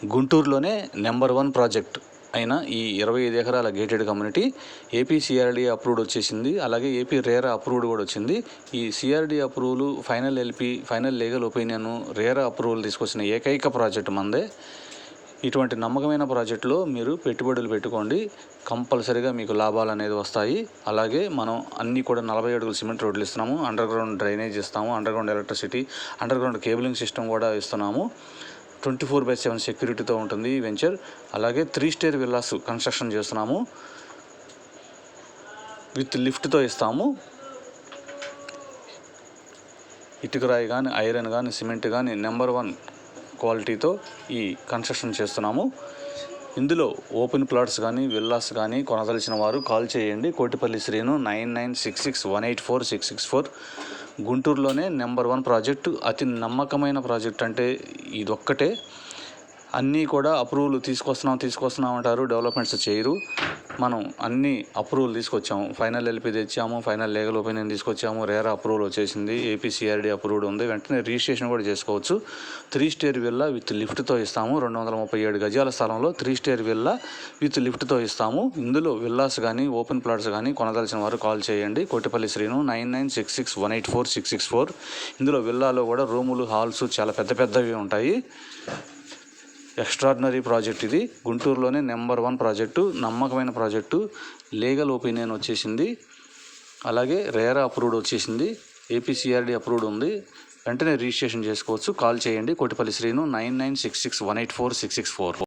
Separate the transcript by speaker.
Speaker 1: గుంటూరులోనే number 1 project అయిన ఈ 25 ఎకరాల gated community AP CRD approved వచ్చేసింది. అలాగే ఏపీ రేరా అప్రూవ్డ్ కూడా వచ్చింది. ఈ CRD approval, final LP, final legal opinion, RERA approval తీసుకొచ్చిన ఏకైక ప్రాజెక్ట్ మందే. ఇటువంటి నమ్మకమైన ప్రాజెక్టులో మీరు పెట్టుబడులు పెట్టుకోండి, కంపల్సరీగా మీకు లాభాలు అనేది వస్తాయి. అలాగే మనం అన్నీ కూడా 40 అడుగుల సిమెంట్ రోడ్లు ఇస్తున్నాము, అండర్ గ్రౌండ్ డ్రైనేజ్ ఇస్తాము, under ground electricity, under ground cabling system కూడా ఇస్తున్నాము. 24/7 సెక్యూరిటీతో ఉంటుంది ఈ వెంచర్. అలాగే 3 స్టేర్ విల్లాస్ కన్స్ట్రక్షన్ చేస్తున్నాము, విత్ లిఫ్ట్తో ఇస్తాము. ఇటుకరాయి కానీ, ఐరన్ కానీ, సిమెంట్ కానీ నెంబర్ 1 క్వాలిటీతో ఈ కన్స్ట్రక్షన్ చేస్తున్నాము. ఇందులో ఓపెన్ ప్లాట్స్ కానీ, విల్లాస్ కానీ కొనదలిచిన వారు కాల్ చేయండి. కోటిపల్లి శ్రీను 9966184664. గుంటూరులోనే నెంబర్ 1 ప్రాజెక్టు, అతి నమ్మకమైన ప్రాజెక్ట్ అంటే ఇదొక్కటే. అన్నీ కూడా అప్రూవల్ తీసుకొస్తున్నాం అంటారు, డెవలప్మెంట్స్ చేయరు. మనం అన్నీ అప్రూవల్ తీసుకొచ్చాము, ఫైనల్ ఎల్పి తెచ్చాము, ఫైనల్ లీగల్ ఒపీనియన్ తీసుకొచ్చాము, రేరా అప్రూవల్ వచ్చేసింది, ఏపీ సిఆర్డీ అప్రూవ్డ్ ఉంది. వెంటనే రిజిస్ట్రేషన్ కూడా చేసుకోవచ్చు. 3 స్టేర్ విల్లా విత్ లిఫ్ట్తో ఇస్తాము. 237 గజాల స్థలంలో 3 స్టేర్ విల్లా విత్ లిఫ్ట్తో ఇస్తాము. ఇందులో విల్లాస్ కానీ, ఓపెన్ ప్లాట్స్ కానీ కొనదలిచిన వారు కాల్ చేయండి. కోటిపల్లి శ్రీను 9966184664. ఇందులో విల్లాలో కూడా రూములు, హాల్స్ చాలా పెద్దవి ఉంటాయి. ఎక్స్ట్రాడినరీ ప్రాజెక్ట్ ఇది. గుంటూరులోనే నెంబర్ 1 ప్రాజెక్టు, నమ్మకమైన ప్రాజెక్టు. లీగల్ ఒపీనియన్ వచ్చేసింది, అలాగే రేరా అప్రూవ్డ్ వచ్చేసింది, ఏపీ సిఆర్డీ అప్రూవ్డ్ ఉంది. వెంటనే రిజిస్ట్రేషన్ చేసుకోవచ్చు. కాల్ చేయండి. కోటిపల్లి శ్రీను 9966184664.